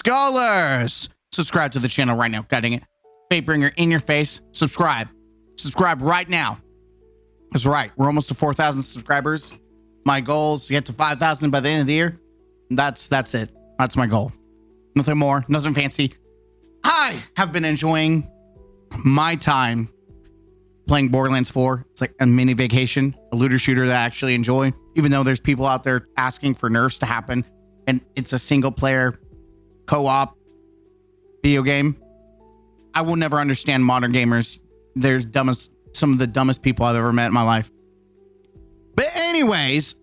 Scholars, subscribe to the channel right now. God dang it. Fatebringer in your face. Subscribe. Subscribe right now. That's right. We're almost to 4,000 subscribers. My goal is to get to 5,000 by the end of the year. That's it. That's my goal. Nothing more. Nothing fancy. I have been enjoying my time playing Borderlands 4. It's like a mini vacation, a looter shooter that I actually enjoy, even though there's people out there asking for nerfs to happen, and it's a single player co-op video game. I will never understand modern gamers. They're some of the dumbest people I've ever met in my life. But anyways,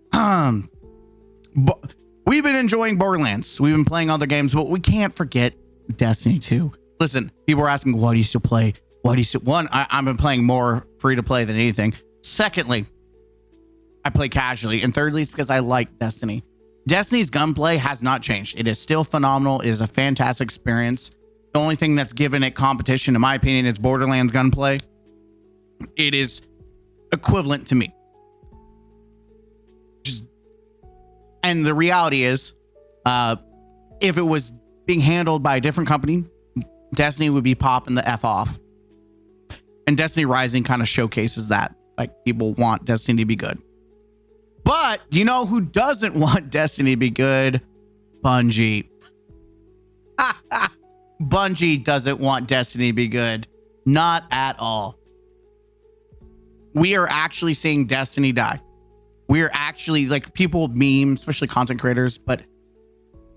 we've been enjoying Borderlands. We've been playing other games, but we can't forget Destiny 2. Listen, people are asking, why do you still play? Why do you still? One, I've been playing more free to play than anything. Secondly, I play casually. And thirdly, it's because I like Destiny. Destiny's gunplay has not changed. It is still phenomenal. It is a fantastic experience. The only thing that's given it competition, in my opinion, is Borderlands gunplay. It is equivalent to me. And the reality is, if it was being handled by a different company, Destiny would be popping the F off. And Destiny Rising kind of showcases that. Like, people want Destiny to be good. But you know who doesn't want Destiny to be good? Bungie. Bungie doesn't want Destiny to be good. Not at all. We are actually seeing Destiny die. We are actually, like, people meme, especially content creators, but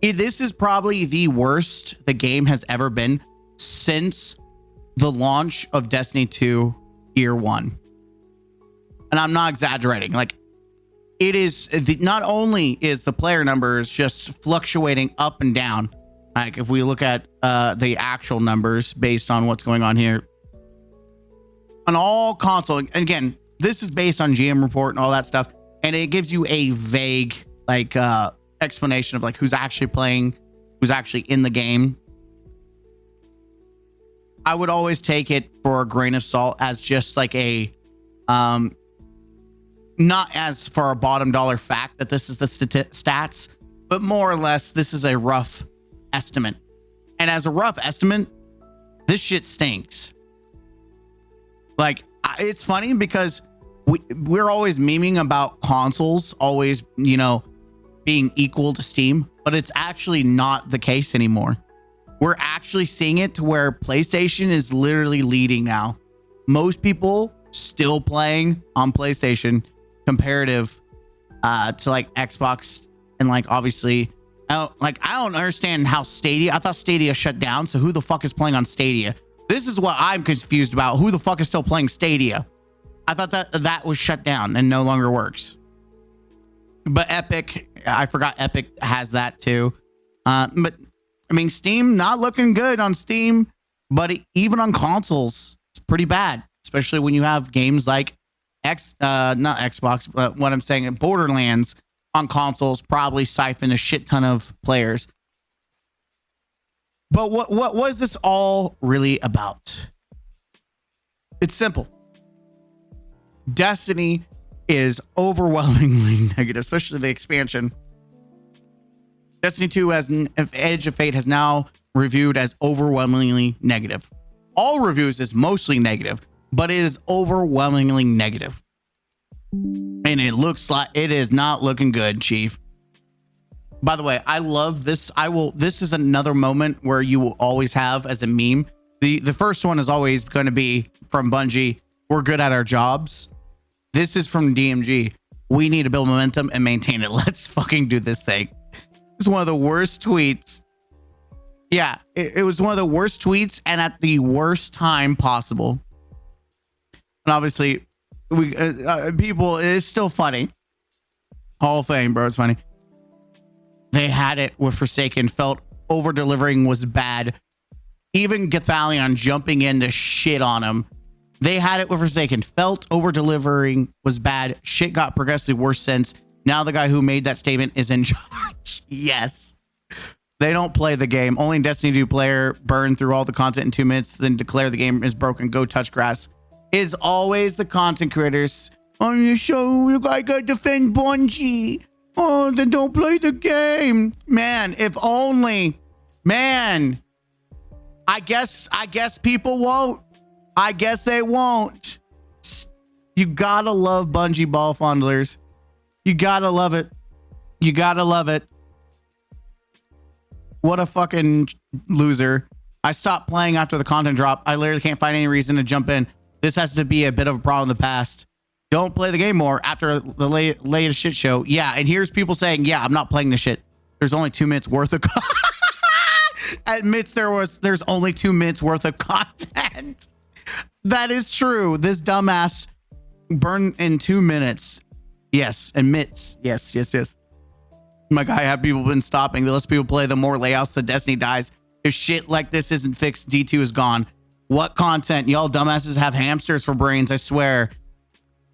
this is probably the worst the game has ever been since the launch of Destiny 2 year one. And I'm not exaggerating. Like, it is not only is the player numbers just fluctuating up and down. Like, if we look at the actual numbers based on what's going on here on all console, and again, this is based on GM report and all that stuff, and it gives you a vague like explanation of like who's actually playing, who's actually in the game. I would always take it for a grain of salt as just like a not as for a bottom dollar fact that this is the stats, but more or less this is a rough estimate. And as a rough estimate, this shit stinks. Like, it's funny because we're always memeing about consoles always, you know, being equal to Steam, but it's actually not the case anymore. We're actually seeing it to where PlayStation is literally leading now. Most people still playing on PlayStation comparative to like Xbox, and like obviously I don't understand how Stadia, I thought Stadia shut down, so who the fuck is playing on Stadia? This is what I'm confused about. Who the fuck is still playing Stadia? I thought that was shut down and no longer works. But Epic, I forgot Epic has that too. But I mean, Steam not looking good on Steam, but even on consoles, it's pretty bad, especially when you have games like not Xbox, but what I'm saying, Borderlands on consoles probably siphon a shit ton of players. But what was this all really about? It's simple. Destiny is overwhelmingly negative, especially the expansion. Destiny 2 has Edge of Fate has now reviewed as overwhelmingly negative. All reviews is mostly negative, but it is overwhelmingly negative. And it looks like it is not looking good, Chief. By the way, I love this. This is another moment where you will always have as a meme. The first one is always going to be from Bungie. We're good at our jobs. This is from DMG. We need to build momentum and maintain it. Let's fucking do this thing. It's one of the worst tweets. Yeah, it was one of the worst tweets and at the worst time possible. And obviously, people, it's still funny. Hall of Fame, bro. It's funny. They had it with Forsaken, felt over-delivering was bad. Even Gathalion jumping in to shit on him. They had it with Forsaken, felt over-delivering was bad. Shit got progressively worse since. Now the guy who made that statement is in charge. Yes. They don't play the game. Only in Destiny 2 player burn through all the content in 2 minutes, then declare the game is broken. Go touch grass. It's always the content creators. On your show, you gotta defend Bungie. Oh, then don't play the game. Man, if only Man, I guess people won't. I guess they won't. You gotta love Bungie ball fondlers. You gotta love it. You gotta love it. What a fucking loser. I stopped playing after the content drop. I literally can't find any reason to jump in. This has to be a bit of a problem in the past. Don't play the game more after the latest shit show. Yeah, and here's people saying, yeah, I'm not playing this shit. There's only 2 minutes worth of admits there's only 2 minutes worth of content. That is true. This dumbass burned in 2 minutes. Yes, admits. Yes. My guy, have people been stopping? The less people play, the more layouts the Destiny dies. If shit like this isn't fixed, D2 is gone. What content? Y'all dumbasses have hamsters for brains, I swear.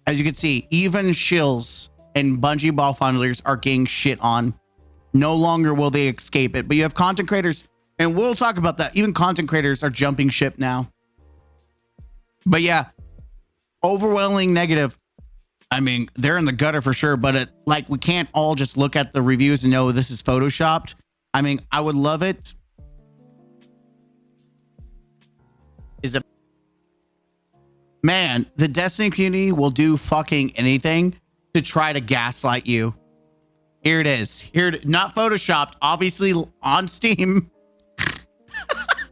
As you can see, even shills and Bungie ball fondlers are getting shit on. No longer will they escape it. But you have content creators, and we'll talk about that. Even content creators are jumping ship now. But yeah, overwhelming negative. I mean, they're in the gutter for sure, but we can't all just look at the reviews and know this is photoshopped. I mean, I would love it. Man, the Destiny community will do fucking anything to try to gaslight you. Here it is. Not photoshopped, obviously on Steam.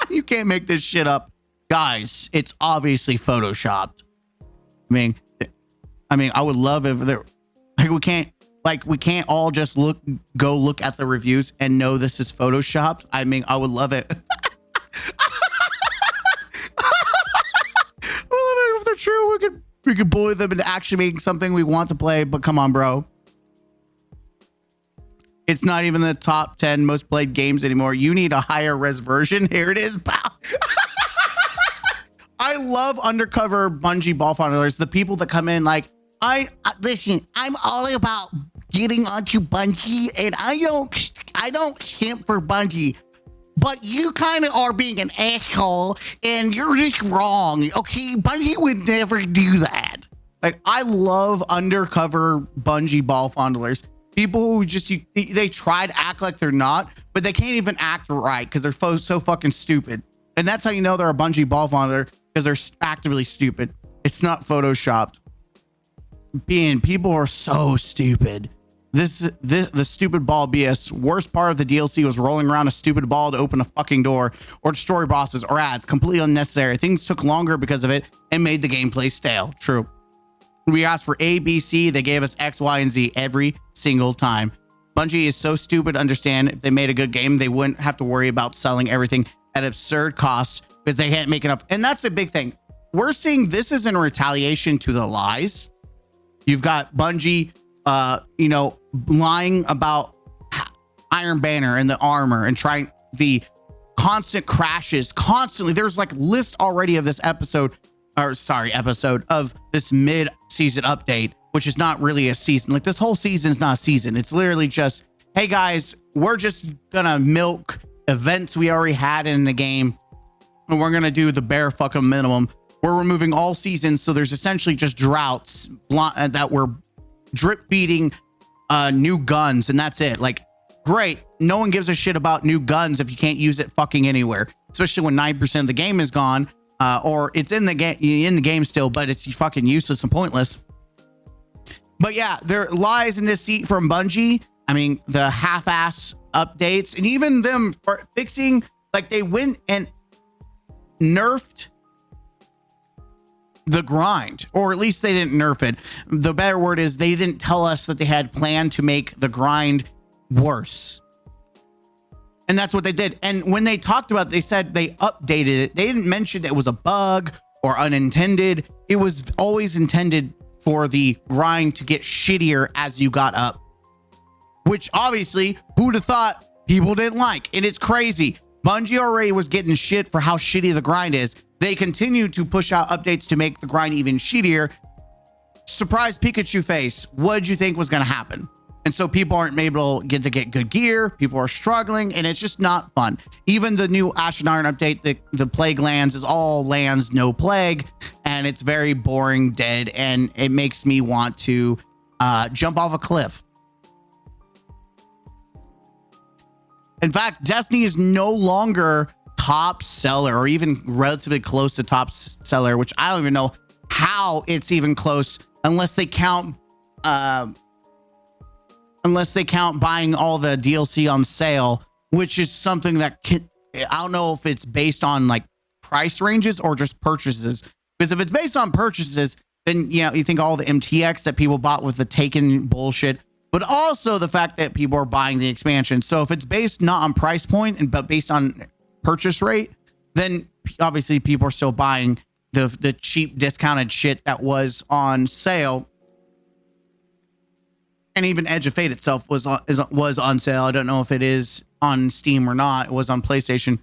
You can't make this shit up. Guys, it's obviously photoshopped. I mean, I would love if there, we can't all just go look at the reviews and know this is photoshopped. I mean, I would love it. If they're true, we could bully them into actually making something we want to play. But come on, bro. It's not even the top 10 most played games anymore. You need a higher res version. Here it is, pal. I love undercover Bungie ball fondlers. The people that come in listen, I'm all about getting onto Bungie, and I don't simp for Bungie, but you kind of are being an asshole, and you're just wrong. Okay, Bungie would never do that. I love undercover Bungie ball fondlers. People who they try to act like they're not, but they can't even act right because they're so fucking stupid. And that's how you know they're a Bungie ball fondler, because they're actively stupid. It's not photoshopped. People are so stupid. The stupid ball BS. Worst part of the DLC was rolling around a stupid ball to open a fucking door or destroy bosses or ads. Completely unnecessary. Things took longer because of it and made the gameplay stale. True. We asked for A, B, C. They gave us X, Y, and Z every single time. Bungie is so stupid to understand. If they made a good game, they wouldn't have to worry about selling everything at absurd costs because they can't make enough. And that's the big thing. We're seeing this is in retaliation to the lies. You've got Bungie, lying about Iron Banner and the armor and trying the constant crashes constantly. There's list already of this episode of this mid-season update, which is not really a season. This whole season is not a season. It's literally just, hey guys, we're just gonna milk events we already had in the game, and we're gonna do the bare fucking minimum. We're removing all seasons, so there's essentially just droughts that we're drip feeding new guns, and that's it. Great. No one gives a shit about new guns if you can't use it fucking anywhere, especially when 9% of the game is gone. Or it's in the game still, but it's fucking useless and pointless. But yeah, there lies in deceit from Bungie. I mean, the half-ass updates, and even them fixing, they went and nerfed the grind, or at least they didn't nerf it. The better word is they didn't tell us that they had planned to make the grind worse. And that's what they did. And when they talked about it, they said they updated it. They didn't mention it was a bug or unintended. It was always intended for the grind to get shittier as you got up, which obviously who'd have thought people didn't like. And it's crazy. Bungie already was getting shit for how shitty the grind is. They continue to push out updates to make the grind even shittier. Surprise Pikachu face. What did you think was going to happen? And so people aren't able to get good gear. People are struggling, and it's just not fun. Even the new Ash and Iron update, the plague lands is all lands, no plague. And it's very boring, dead. And it makes me want to jump off a cliff. In fact, Destiny is no longer top seller or even relatively close to top seller, which I don't even know how it's even close unless they count buying all the DLC on sale, which is something that I don't know if it's based on like price ranges or just purchases. Because if it's based on purchases, then you think all the MTX that people bought with the Taken bullshit, but also the fact that people are buying the expansion. So if it's based not on price point but based on purchase rate, then obviously people are still buying the cheap discounted shit that was on sale. And even Edge of Fate itself was on sale. I don't know if it is on Steam or not. It was on PlayStation.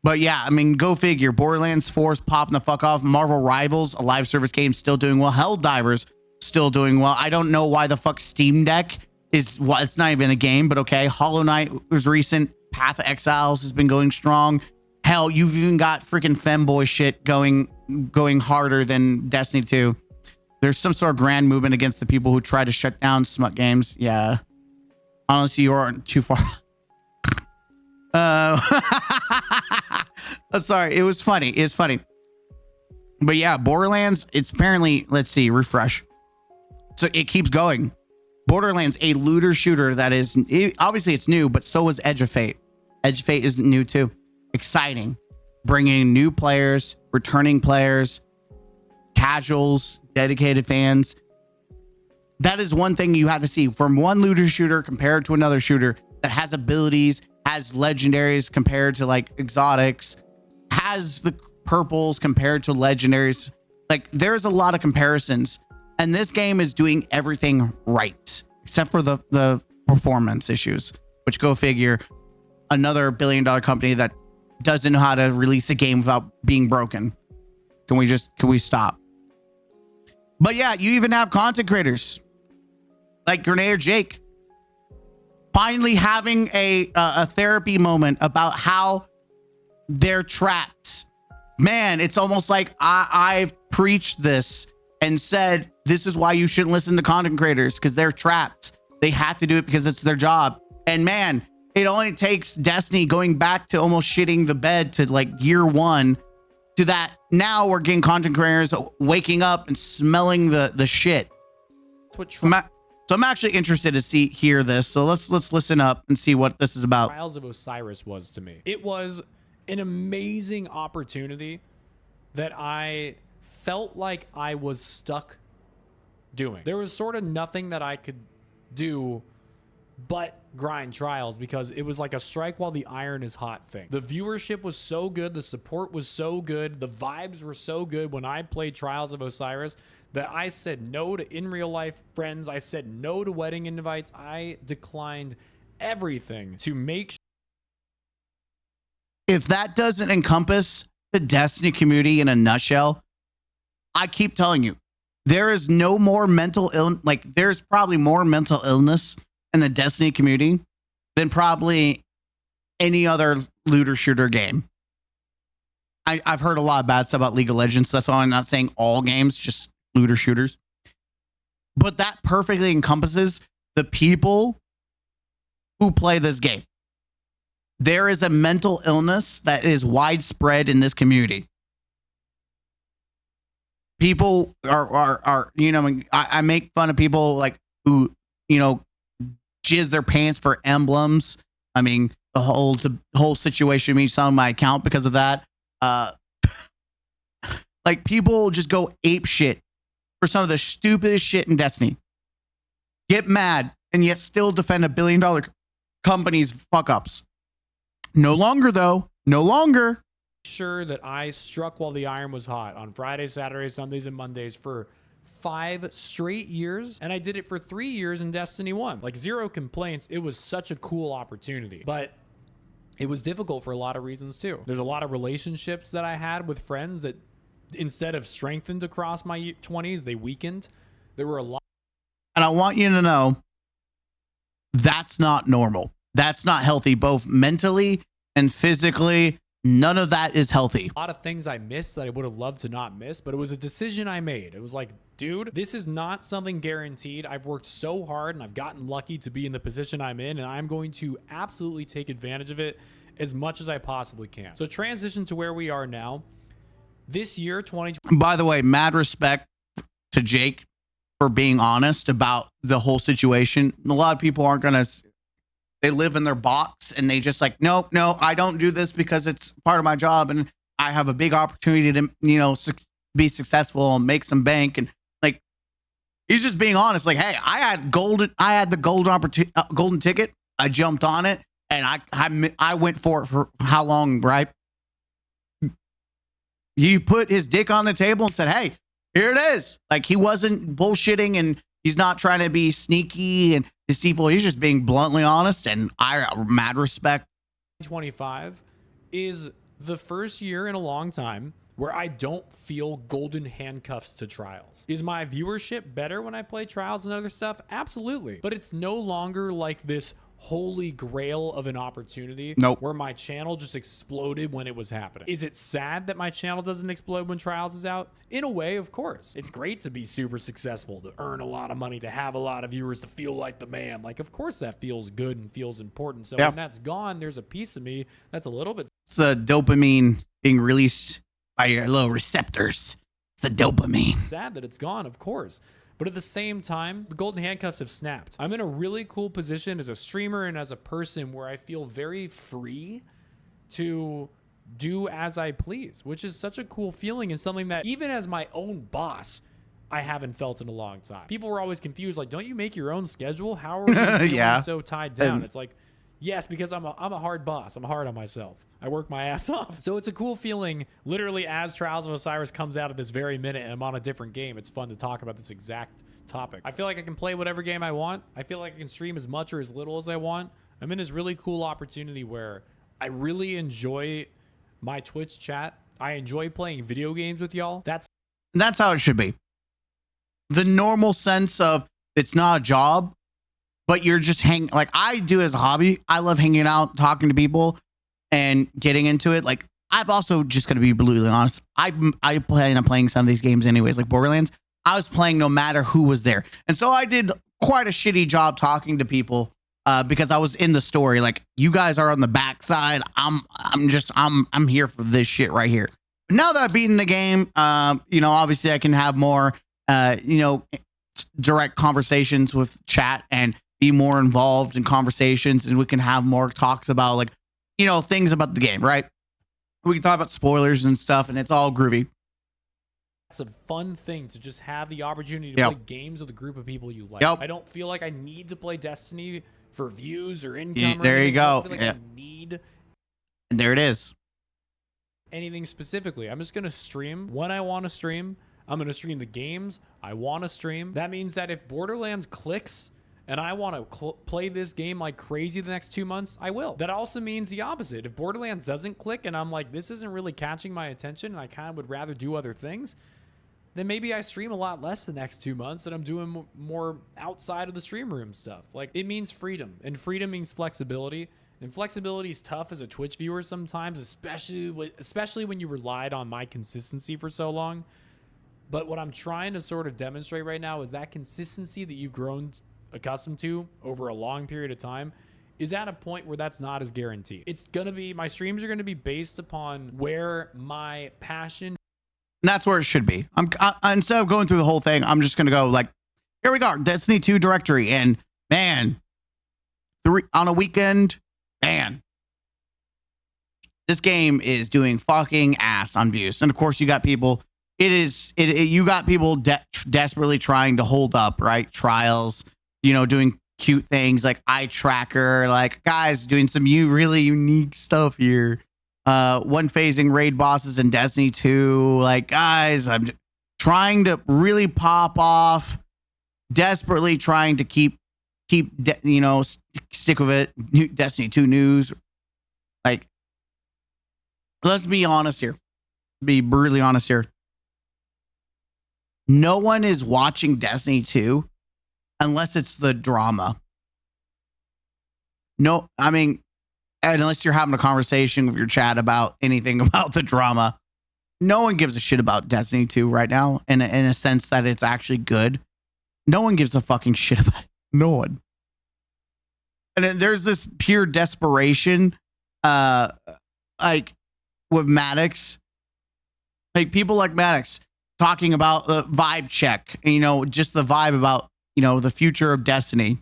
But yeah, I mean, go figure. Borderlands 4 is popping the fuck off. Marvel Rivals, a live service game, still doing well. Helldivers, still doing well. I don't know why the fuck Steam Deck is, well, it's not even a game, but okay. Hollow Knight was recent. Path of Exiles has been going strong. Hell, you've even got freaking femboy shit going harder than Destiny 2. There's some sort of grand movement against the people who try to shut down smut games. Yeah. Honestly, you aren't too far. I'm sorry. It was funny. It's funny. But yeah, Borderlands, it's apparently, let's see, refresh. So it keeps going. Borderlands, a looter shooter that is, obviously it's new, but so is Edge of Fate. Edge of Fate is new too. Exciting. Bringing new players, returning players, casuals, dedicated fans. That is one thing you have to see from one looter shooter compared to another shooter that has abilities, has legendaries compared to like exotics, has the purples compared to legendaries. Like there's a lot of comparisons, and this game is doing everything right except for the performance issues, which go figure. Another billion-dollar company that doesn't know how to release a game without being broken. Can we stop? But yeah, you even have content creators like Grenadier Jake finally having a therapy moment about how they're trapped. Man, it's almost like I've preached this and said, this is why you shouldn't listen to content creators, because they're trapped. They have to do it because it's their job. And man, it only takes Destiny going back to almost shitting the bed to like year one to that. Now we're getting content creators waking up and smelling the shit. So I'm actually interested to hear this. So let's listen up and see what this is about. Trials of Osiris was to me. It was an amazing opportunity that I felt like I was stuck doing. There was sort of nothing that I could do but grind Trials, because it was like a strike while the iron is hot thing. The viewership was so good, the support was so good, the vibes were so good when I played Trials of Osiris that I said no to in real life friends. I said no to wedding invites. I declined everything to make sure. If that doesn't encompass the Destiny community in a nutshell, I keep telling you, there is no more mental illness. Like there's probably more mental illness in the Destiny community than probably any other looter shooter game. I've heard a lot of bad stuff about League of Legends. That's why I'm not saying all games, just looter shooters. But that perfectly encompasses the people who play this game. There is a mental illness that is widespread in this community. People are I make fun of people like who, jizz their pants for emblems. I mean, the whole situation made some on my account because of that. Like people just go ape shit for some of the stupidest shit in Destiny. Get mad and yet still defend $1 billion company's fuck ups. No longer though. No longer. Sure that I struck while the iron was hot on Fridays, Saturdays, Sundays, and Mondays for 5 straight years, and I did it for 3 years in Destiny 1. Like, zero complaints. It was such a cool opportunity, but it was difficult for a lot of reasons too. There's a lot of relationships that I had with friends that instead of strengthened across my 20s, they weakened. There were a lot. And I want you to know that's not normal. That's not healthy, both mentally and physically. None of that is healthy. A lot of things I missed that I would have loved to not miss, but it was a decision I made. It was like, dude, this is not something guaranteed. I've worked so hard and I've gotten lucky to be in the position I'm in, and I'm going to absolutely take advantage of it as much as I possibly can. So transition to where we are now. This year, 2020. By the way, mad respect to Jake for being honest about the whole situation. A lot of people aren't going to, they live in their box and they just like, no, I don't do this because it's part of my job and I have a big opportunity to, be successful and make some bank. And like, he's just being honest. Like, hey, I had the golden ticket. I jumped on it and I went for it for how long, right? He put his dick on the table and said, hey, here it is. Like, he wasn't bullshitting and he's not trying to be sneaky and deceitful. He's just being bluntly honest, and I mad respect. 2025 is the first year in a long time where I don't feel golden handcuffs to trials. Is my viewership better when I play trials and other stuff? Absolutely. But it's no longer like this holy grail of an opportunity where my channel just exploded when it was happening. Is it sad that my channel doesn't explode when trials is out? In a way, of course. It's great to be super successful, to earn a lot of money, to have a lot of viewers, to feel like the man. Like, of course that feels good and feels important. So when that's gone, there's a piece of me that's a little bit. It's the dopamine being released by your little receptors. It's the dopamine. Sad that it's gone, of course. But at the same time, the golden handcuffs have snapped. I'm in a really cool position as a streamer and as a person where I feel very free to do as I please, which is such a cool feeling and something that even as my own boss, I haven't felt in a long time. People were always confused, like, don't you make your own schedule? How are you so tied down? It's like, yes, because I'm a hard boss. I'm hard on myself. I work my ass off. So it's a cool feeling, literally, as Trials of Osiris comes out at this very minute and I'm on a different game. It's fun to talk about this exact topic. I feel like I can play whatever game I want. I feel like I can stream as much or as little as I want. I'm in this really cool opportunity where I really enjoy my Twitch chat. I enjoy playing video games with y'all. That's how it should be. The normal sense of it's not a job, but you're just hanging, like I do as a hobby. I love hanging out, talking to people and getting into it. Like, I've also, just gonna be brutally honest, I plan on playing some of these games anyways, like Borderlands. I was playing no matter who was there. And so I did quite a shitty job talking to people because I was in the story. Like, you guys are on the backside. I'm here for this shit right here. But now that I've beaten the game, obviously I can have more, direct conversations with chat and be more involved in conversations, and we can have more talks about, like, things about the game, right? We can talk about spoilers and stuff, and it's all groovy. It's a fun thing to just have the opportunity to play games with a group of people you like. I don't feel like I need to play Destiny for views or income. There you go. I don't feel like I need. And there it is. Anything specifically. I'm just going to stream when I want to stream. I'm going to stream the games I want to stream. That means that if Borderlands clicks and I want to play this game like crazy the next 2 months, I will. That also means the opposite. If Borderlands doesn't click and I'm like, this isn't really catching my attention and I kind of would rather do other things, then maybe I stream a lot less the next 2 months and I'm doing more outside of the stream room stuff. Like, it means freedom, and freedom means flexibility. And flexibility is tough as a Twitch viewer sometimes, especially when you relied on my consistency for so long. But what I'm trying to sort of demonstrate right now is that consistency that you've grown accustomed to over a long period of time is at a point where that's not as guaranteed. It's gonna be, my streams are gonna be based upon where my passion. That's where it should be. Instead of going through the whole thing, I'm just gonna go like, here we go, Destiny 2 directory, and man, 3 on a weekend, man, this game is doing fucking ass on views. And of course, you got people. You got people desperately trying to hold up, right? Trials, doing cute things like eye tracker, like guys doing some really unique stuff here. One phasing raid bosses in Destiny 2. Like, guys, I'm trying to really pop off, desperately trying to keep stick with it. Destiny 2 news. Like, let's be honest here. Be brutally honest here. No one is watching Destiny 2 unless it's the drama. No, I mean, unless you're having a conversation with your chat about anything about the drama. no one gives a shit about Destiny 2 right now in a sense that it's actually good. No one gives a fucking shit about it. No one. And there's this pure desperation, like with Maddox, like people like Maddox talking about the vibe check, and, just the vibe about, the future of Destiny,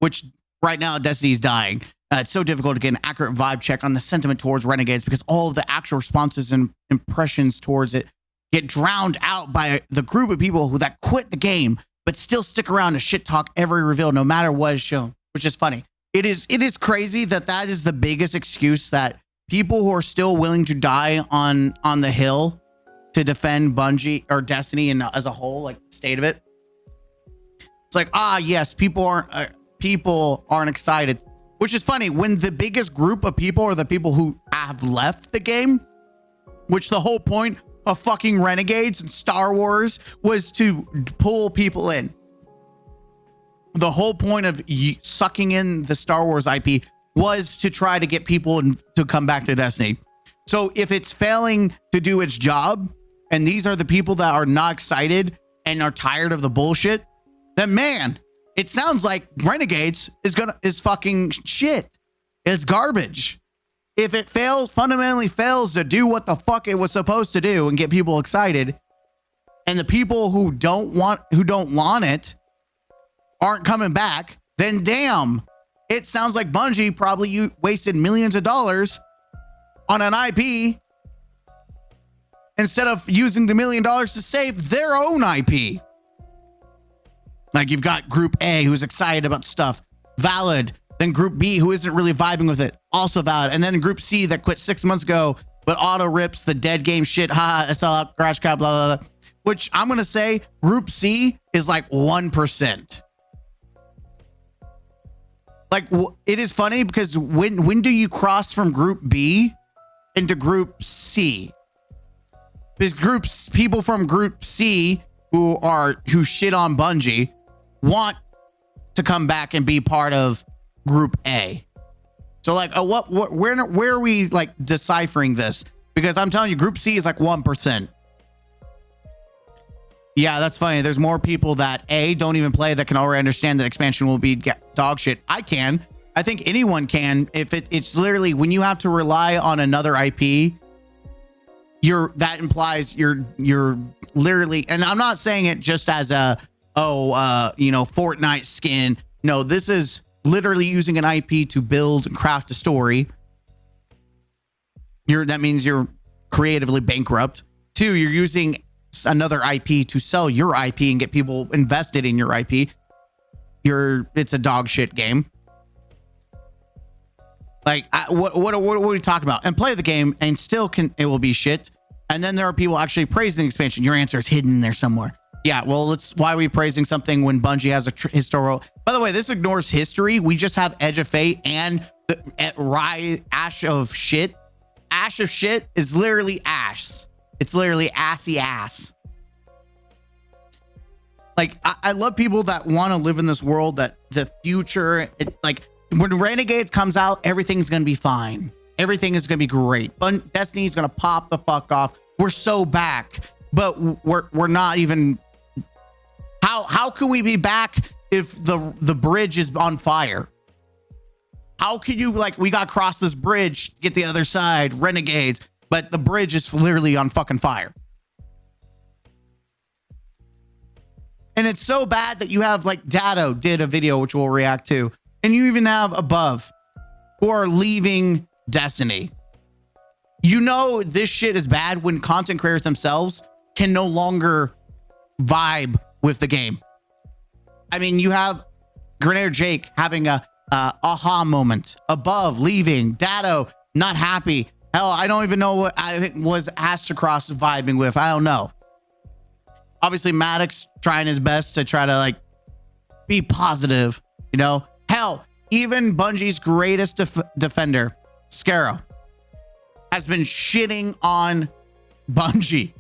which right now Destiny is dying. It's so difficult to get an accurate vibe check on the sentiment towards Renegades because all of the actual responses and impressions towards it get drowned out by the group of people that quit the game but still stick around to shit talk every reveal no matter what is shown, which is funny. It is crazy that is the biggest excuse that people who are still willing to die on the hill to defend Bungie or Destiny and as a whole, like the state of it. It's like, yes, people aren't excited. Which is funny when the biggest group of people are the people who have left the game, which the whole point of fucking Renegades and Star Wars was to pull people in. The whole point of sucking in the Star Wars IP was to try to get people to come back to Destiny. So if it's failing to do its job, and these are the people that are not excited and are tired of the bullshit, then man, it sounds like Renegades is fucking shit. It's garbage. If it fundamentally fails to do what the fuck it was supposed to do and get people excited, and the people who don't want it aren't coming back, then damn, it sounds like Bungie probably wasted millions of dollars on an IP instead of using the $1 million to save their own IP. Like you've got Group A who's excited about stuff, valid. Then Group B who isn't really vibing with it, also valid. And then Group C that quit 6 months ago, but auto rips the dead game shit. It's all out, crash cap, blah, blah, blah. Which I'm going to say Group C is like 1%. Like it is funny because when do you cross from Group B into Group C? Because people from Group C who shit on Bungie want to come back and be part of Group A. So like, where are we like deciphering this? Because I'm telling you, Group C is like 1%. Yeah, that's funny. There's more people that don't even play that can already understand that expansion will be dog shit. I think anyone can. If it's literally when you have to rely on another IP, that implies you're literally, and I'm not saying it just as a Fortnite skin. No, this is literally using an IP to build and craft a story. That means you're creatively bankrupt. 2, you're using another IP to sell your IP and get people invested in your IP. It's a dog shit game. Like, what are we talking about? And play the game and still it will be shit. And then there are people actually praising the expansion. Your answer is hidden there somewhere. Yeah, well, why are we praising something when Bungie has a historical? By the way, this ignores history. We just have Edge of Fate and Ash of Shit. Ash of Shit is literally ash. It's literally assy ass. Like, I love people that want to live in this world that the future, like when Renegades comes out, everything's going to be fine. Everything is going to be great. But Destiny's going to pop the fuck off. We're so back, but we're not even. How can we be back if the bridge is on fire? How can you, like, we got to cross this bridge to get the other side, Renegades, but the bridge is literally on fucking fire. And it's so bad that you have, like, Dado did a video, which we'll react to. And you even have Above, who are leaving Destiny. You know this shit is bad when content creators themselves can no longer vibe with the game. I mean, you have Grenadier Jake having a aha moment. Above leaving. Dado not happy. Hell, I don't even know what I think was Astrocross vibing with. I don't know. Obviously, Maddox trying his best to try to like be positive. You know, hell, even Bungie's greatest defender, Scarrow, has been shitting on Bungie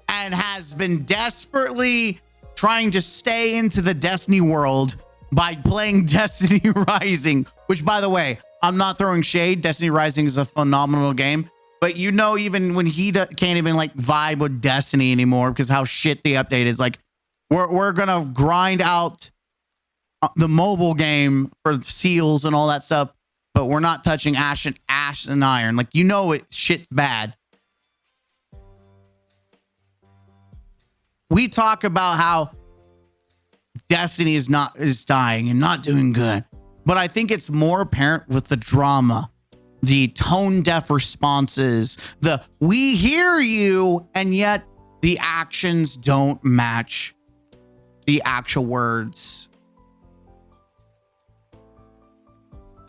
and has been desperately trying to stay into the Destiny world by playing Destiny Rising, which, by the way, I'm not throwing shade. Destiny Rising is a phenomenal game. But you know, even when he can't even like vibe with Destiny anymore because how shit the update is. Like, we're gonna grind out the mobile game for seals and all that stuff, but we're not touching ash and iron. Like, you know, shit's bad. We talk about how Destiny is dying and not doing good, but I think it's more apparent with the drama, the tone deaf responses, the we hear you, and yet the actions don't match the actual words.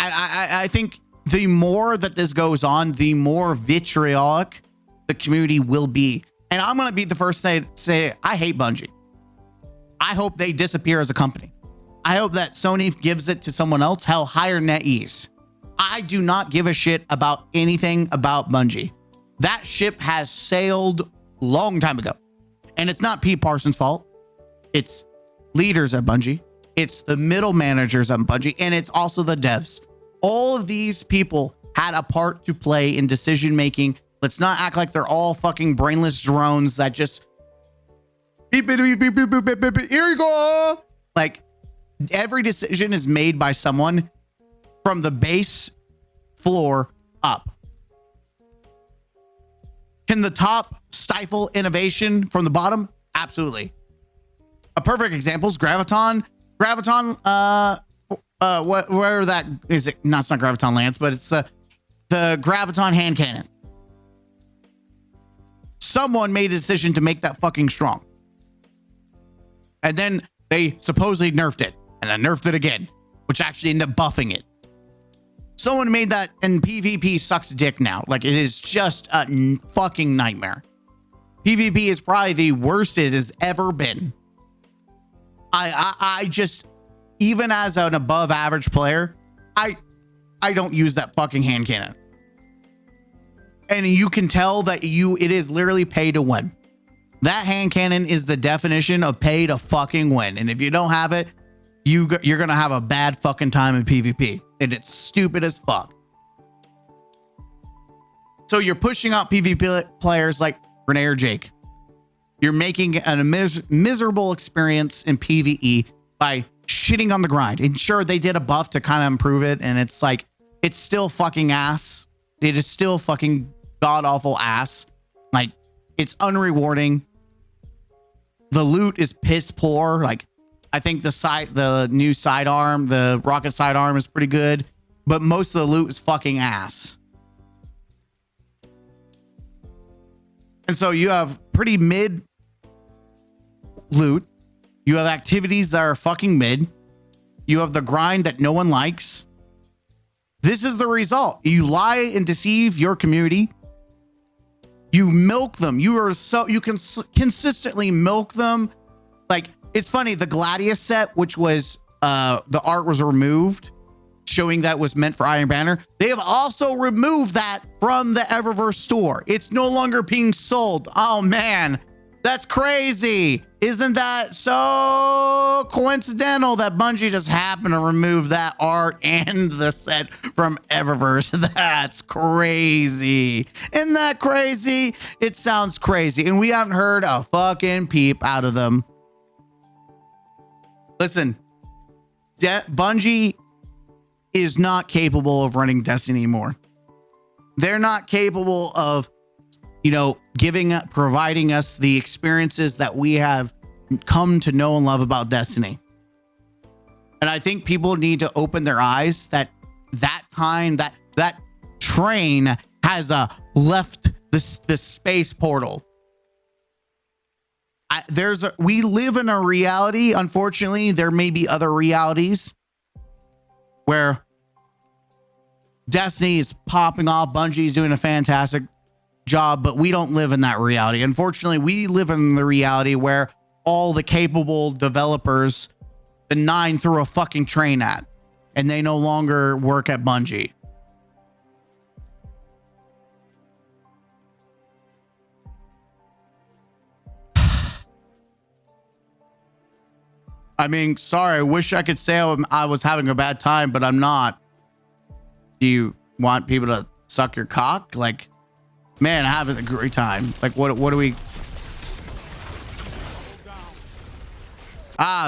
I think the more that this goes on, the more vitriolic the community will be. And I'm going to be the first to say, I hate Bungie. I hope they disappear as a company. I hope that Sony gives it to someone else. Hell, hire NetEase. I do not give a shit about anything about Bungie. That ship has sailed long time ago. And it's not Pete Parsons' fault. It's leaders at Bungie. It's the middle managers at Bungie. And it's also the devs. All of these people had a part to play in decision making. Let's not act like they're all fucking brainless drones that just beep, beep, beep, beep, beep, beep, beep, beep. Here you go. Like, every decision is made by someone from the base floor up. Can the top stifle innovation from the bottom? Absolutely. A perfect example is Graviton. Where that is, it? No, it's not Graviton Lance, but it's the Graviton hand cannon. Someone made a decision to make that fucking strong. And then they supposedly nerfed it. And then nerfed it again, which actually ended up buffing it. Someone made that, and PvP sucks dick now. Like, it is just a fucking nightmare. PvP is probably the worst it has ever been. I just, even as an above average player, I don't use that fucking hand cannon. And you can tell that it is literally pay to win. That hand cannon is the definition of pay to fucking win. And if you don't have it, you're going to have a bad fucking time in PvP. And it's stupid as fuck. So you're pushing out PvP players like Renee or Jake. You're making a miserable experience in PvE by shitting on the grind. And sure, they did a buff to kind of improve it. And it's like, it's still fucking ass. It is still fucking god awful ass. Like, it's unrewarding. The loot is piss poor. Like, I think the new sidearm, the rocket sidearm is pretty good, but most of the loot is fucking ass. And so you have pretty mid loot. You have activities that are fucking mid. You have the grind that no one likes. This is the result. You lie and deceive your community. You milk them. You can consistently milk them. Like, it's funny, the Gladius set, which was the art was removed, showing that was meant for Iron Banner. They have also removed that from the Eververse store. It's no longer being sold. Oh man, that's crazy. Isn't that so coincidental that Bungie just happened to remove that art and the set from Eververse? That's crazy. Isn't that crazy? It sounds crazy. And we haven't heard a fucking peep out of them. Listen, Bungie is not capable of running Destiny anymore. They're not capable of, providing us the experiences that we have come to know and love about Destiny. And I think people need to open their eyes that train has left the space portal. We live in a reality. Unfortunately, there may be other realities where Destiny is popping off. Bungie is doing a fantastic job, but we don't live in that reality. Unfortunately, we live in the reality where all the capable developers, the 9 threw a fucking train at, and they no longer work at Bungie. I mean, sorry, I wish I could say I was having a bad time, but I'm not. Do you want people to suck your cock? Like, Man, having a great time. Like, what do we?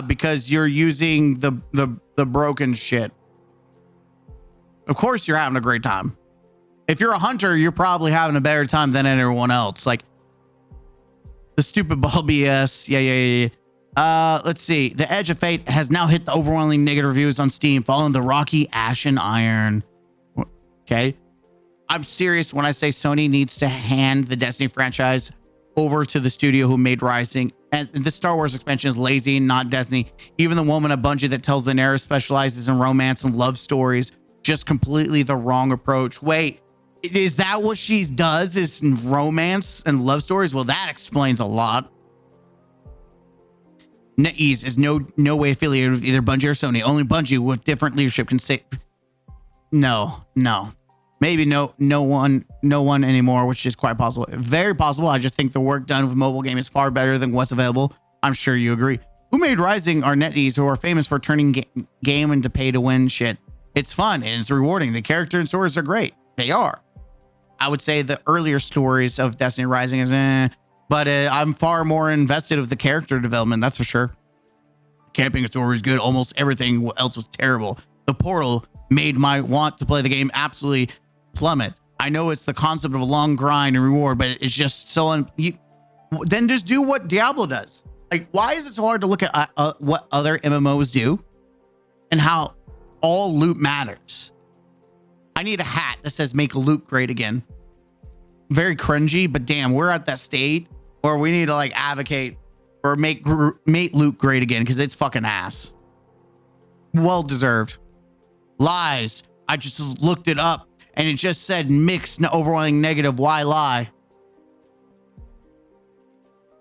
Because you're using the broken shit. Of course you're having a great time. If you're a hunter, you're probably having a better time than everyone else. Like the stupid ball BS. Yeah. Let's see. The Edge of Fate has now hit the overwhelming negative reviews on Steam following the Rocky Ashen Iron. Okay. I'm serious when I say Sony needs to hand the Destiny franchise over to the studio who made Rising. And the Star Wars expansion is lazy, not Destiny. Even the woman at Bungie that tells the narrative specializes in romance and love stories. Just completely the wrong approach. Wait, is that what she does, is romance and love stories? Well, that explains a lot. NetEase is no way affiliated with either Bungie or Sony. Only Bungie with different leadership can say no. Maybe no one anymore, which is quite possible. Very possible. I just think the work done with mobile game is far better than what's available. I'm sure you agree. Who made Rising are NetEase, who are famous for turning game into pay to win shit. It's fun and it's rewarding. The character and stories are great. They are. I would say the earlier stories of Destiny Rising is but I'm far more invested with the character development. That's for sure. Camping story is good. Almost everything else was terrible. The Portal made my want to play the game absolutely plummet. I know it's the concept of a long grind and reward, but it's just so then just do what Diablo does. Like, why is it so hard to look at what other MMOs do and how all loot matters? I need a hat that says make loot great again. Very cringy, but damn, we're at that state where we need to like advocate or make loot great again, because it's fucking ass. Well deserved. Lies. I just looked it up and it just said mixed overwhelming negative. Why lie?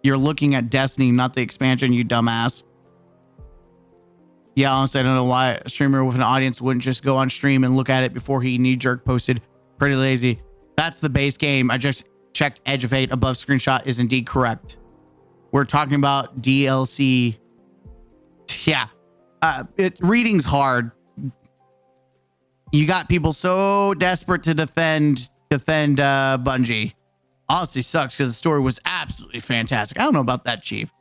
You're looking at Destiny, not the expansion, you dumbass. Yeah, honestly, I don't know why a streamer with an audience wouldn't just go on stream and look at it before he knee-jerk posted. Pretty lazy. That's the base game. I just checked Edge of Fate. Above screenshot is indeed correct. We're talking about DLC. Yeah. Reading's hard. You got people so desperate to defend Bungie. Honestly sucks because the story was absolutely fantastic. I don't know about that, Chief.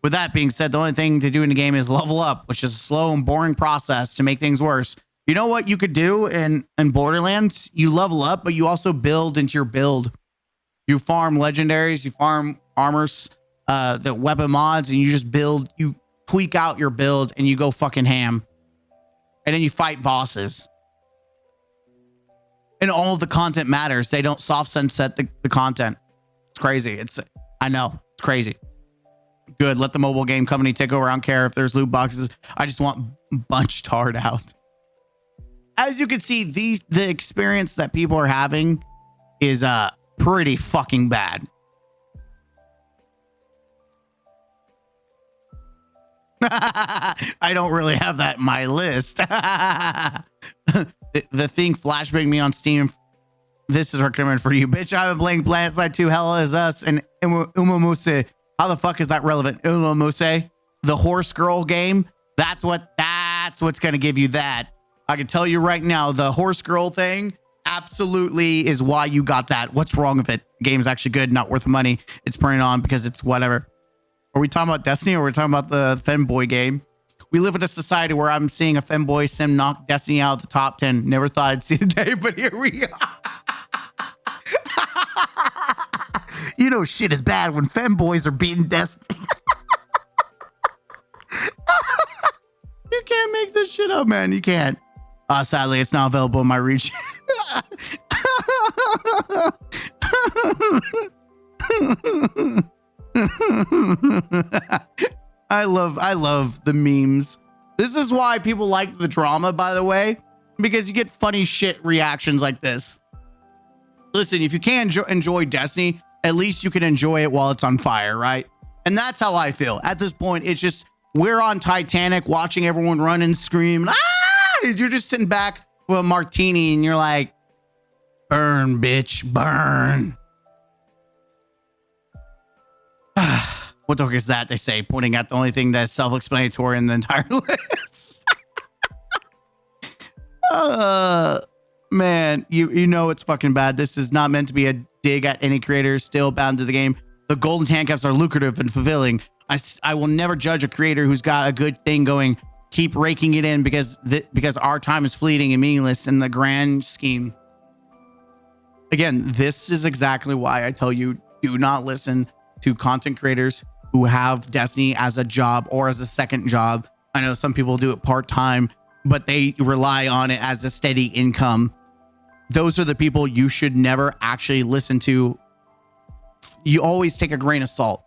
With that being said, the only thing to do in the game is level up, which is a slow and boring process to make things worse. You know what you could do in Borderlands? You level up, but you also build into your build. You farm legendaries, you farm armors, the weapon mods, and you just build, you tweak out your build and you go fucking ham. And then you fight bosses. And all of the content matters. They don't soft sunset the content. It's crazy. I know, it's crazy. Good. Let the mobile game company take over. I don't care if there's loot boxes. I just want bunch tarred out. As you can see, the experience that people are having is pretty fucking bad. I don't really have that in my list. The thing flashbang me on Steam. This is recommended for you, bitch. I've been playing PlanetSide 2, Hell Is Us, and Umamuse. How the fuck is that relevant? Umamuse, the horse girl game. That's what's gonna give you that. I can tell you right now, the horse girl thing absolutely is why you got that. What's wrong with it? The game's actually good, not worth the money it's printed on because it's whatever. Are we talking about Destiny or are we talking about the femboy game? We live in a society where I'm seeing a femboy sim knock Destiny out of the top 10. Never thought I'd see the day, but here we are. You know shit is bad when femboys are beating Destiny. You can't make this shit up, man. You can't. Sadly, it's not available in my region. I love the memes. This is why people like the drama, by the way, because you get funny shit reactions like this. Listen, if you can't enjoy Destiny, at least you can enjoy it while it's on fire, right? And that's how I feel. At this point, it's just, we're on Titanic watching everyone run and scream. Ah! You're just sitting back with a martini and you're like, burn, bitch, burn. What the fuck is that? They say, pointing at the only thing that's self-explanatory in the entire list. Man, you know it's fucking bad. This is not meant to be a dig at any creator still bound to the game. The golden handcuffs are lucrative and fulfilling. I will never judge a creator who's got a good thing going. Keep raking it in because our time is fleeting and meaningless in the grand scheme. Again, this is exactly why I tell you, do not listen to content creators who have Destiny as a job or as a second job. I know some people do it part-time, but they rely on it as a steady income. Those are the people you should never actually listen to. You always take a grain of salt,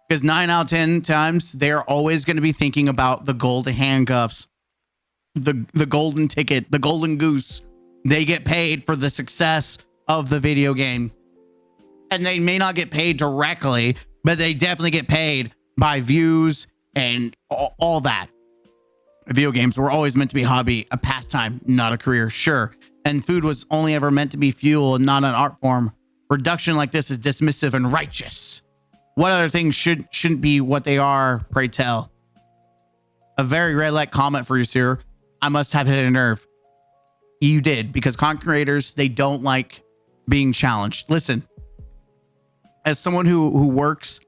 because 9 out of 10 times they're always going to be thinking about the golden handcuffs, the golden ticket, the golden goose. They get paid for the success of the video game, and they may not get paid directly, but they definitely get paid by views and all that. Video games were always meant to be a hobby, a pastime, not a career. Sure. And food was only ever meant to be fuel and not an art form. Reduction like this is dismissive and righteous. What other things shouldn't be what they are, pray tell? A very red light comment for you, sir. I must have hit a nerve. You did, because content creators, they don't like being challenged. Listen, as someone who works,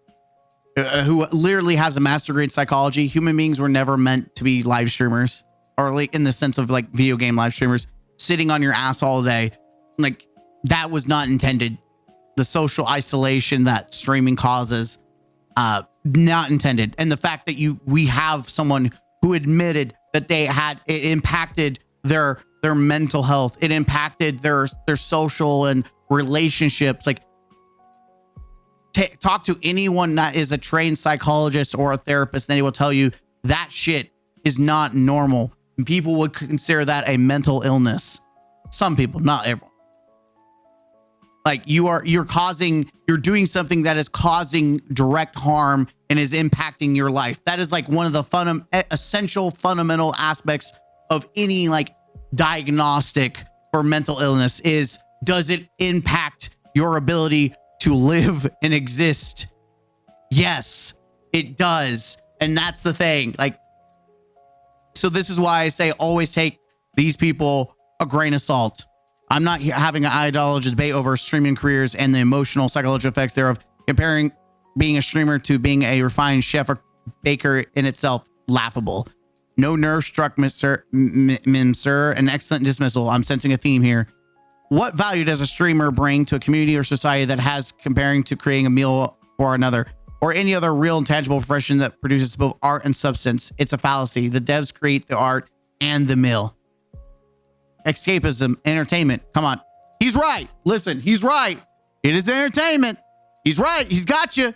who literally has a master degree in psychology, human beings were never meant to be live streamers, or like in the sense of like video game live streamers, sitting on your ass all day. Like, that was not intended. The social isolation that streaming causes, not intended. And the fact that we have someone who admitted that it impacted their mental health, it impacted their social and relationships. Like, talk to anyone that is a trained psychologist or a therapist, and they will tell you that shit is not normal. People would consider that a mental illness. Some people, not everyone. Like, you're doing something that is causing direct harm and is impacting your life. That is like one of the essential fundamental aspects of any like diagnostic for mental illness is, does it impact your ability to live and exist? Yes, it does. And that's the thing. Like, so this is why I say always take these people a grain of salt. I'm not having an ideology debate over streaming careers and the emotional psychological effects thereof. Comparing being a streamer to being a refined chef or baker in itself, laughable. No nerve struck, sir. An excellent dismissal. I'm sensing a theme here. What value does a streamer bring to a community or society that has comparing to creating a meal for another, or any other real and tangible profession that produces both art and substance? It's a fallacy. The devs create the art and the meal. Escapism, entertainment. Come on. He's right. Listen, he's right. It is entertainment. He's right. He's got you.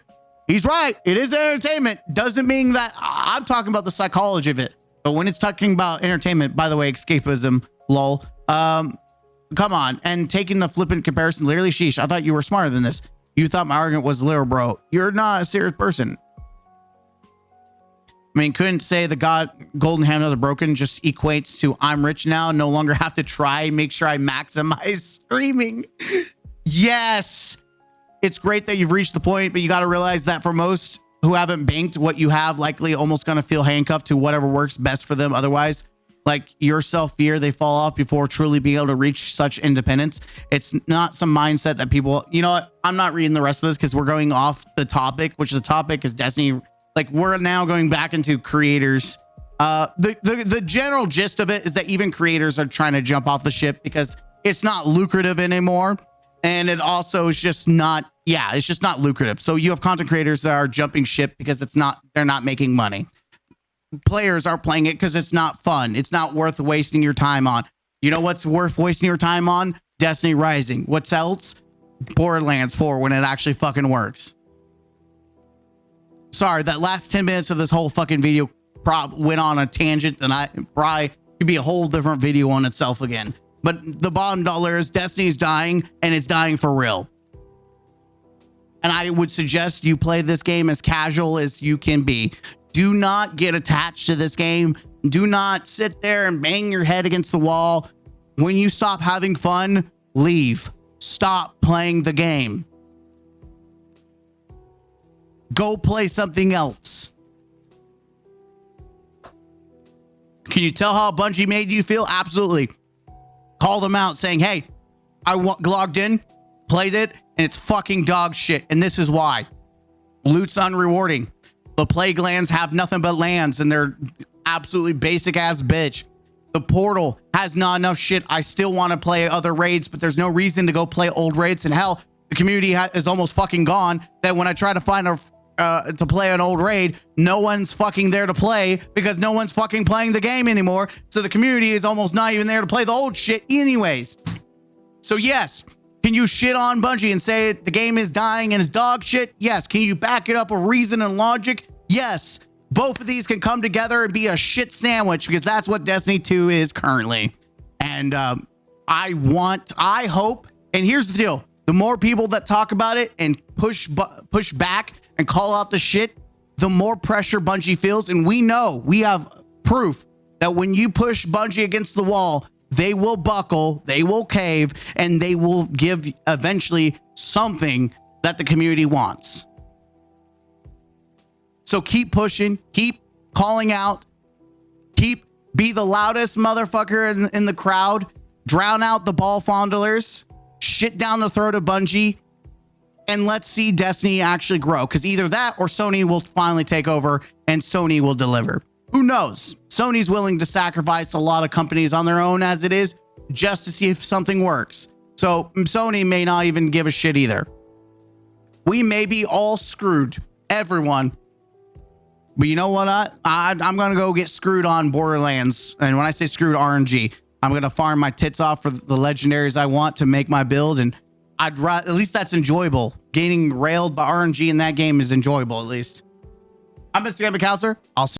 He's right. It is entertainment. Doesn't mean that I'm talking about the psychology of it. But when it's talking about entertainment, by the way, escapism, lol. Come on. And taking the flippant comparison, literally, sheesh, I thought you were smarter than this. You thought my argument was literal, bro. You're not a serious person. I mean, couldn't say the golden handles are broken just equates to I'm rich now, no longer have to try, make sure I maximize streaming. Yes. It's great that you've reached the point, but you got to realize that for most who haven't banked what you have, likely almost going to feel handcuffed to whatever works best for them. Otherwise, like your self-fear, they fall off before truly being able to reach such independence. It's not some mindset that people, you know what? I'm not reading the rest of this because we're going off the topic, which the topic is Destiny. Like, we're now going back into creators. The general gist of it is that even creators are trying to jump off the ship because it's not lucrative anymore. And it also is just not, it's just not lucrative. So you have content creators that are jumping ship because they're not making money. Players aren't playing it because it's not fun. It's not worth wasting your time on. You know what's worth wasting your time on? Destiny Rising. What's else? Borderlands 4 when it actually fucking works. Sorry, that last 10 minutes of this whole fucking video went on a tangent, and I probably could be a whole different video on itself again. But the bottom dollar is Destiny's dying, and it's dying for real. And I would suggest you play this game as casual as you can be. Do not get attached to this game. Do not sit there and bang your head against the wall. When you stop having fun, leave. Stop playing the game. Go play something else. Can you tell how Bungie made you feel? Absolutely. Call them out saying, hey, I logged in. played it, and it's fucking dog shit. And this is why. Loot's unrewarding. The plague lands have nothing but lands, and they're absolutely basic ass bitch. The portal has not enough shit. I still want to play other raids, but there's no reason to go play old raids. And hell, the community is almost fucking gone. That when I try to find to play an old raid, no one's fucking there to play because no one's fucking playing the game anymore. So the community is almost not even there to play the old shit anyways. So yes, can you shit on Bungie and say the game is dying and it's dog shit? Yes. Can you back it up with reason and logic? Yes. Both of these can come together and be a shit sandwich because that's what Destiny 2 is currently. And I hope, and here's the deal. The more people that talk about it and push back and call out the shit, the more pressure Bungie feels. And we know, we have proof that when you push Bungie against the wall, they will buckle, they will cave, and they will give eventually something that the community wants. So keep pushing, keep calling out, be the loudest motherfucker in the crowd, drown out the ball fondlers, shit down the throat of Bungie, and let's see Destiny actually grow. Because either that or Sony will finally take over and Sony will deliver. Who knows? Sony's willing to sacrifice a lot of companies on their own as it is just to see if something works. So Sony may not even give a shit either. We may be all screwed, everyone. But you know what? I'm going to go get screwed on Borderlands. And when I say screwed, RNG, I'm going to farm my tits off for the legendaries I want to make my build. And at least that's enjoyable. Getting railed by RNG in that game is enjoyable, at least. I'm Mr. Game Counselor. I'll see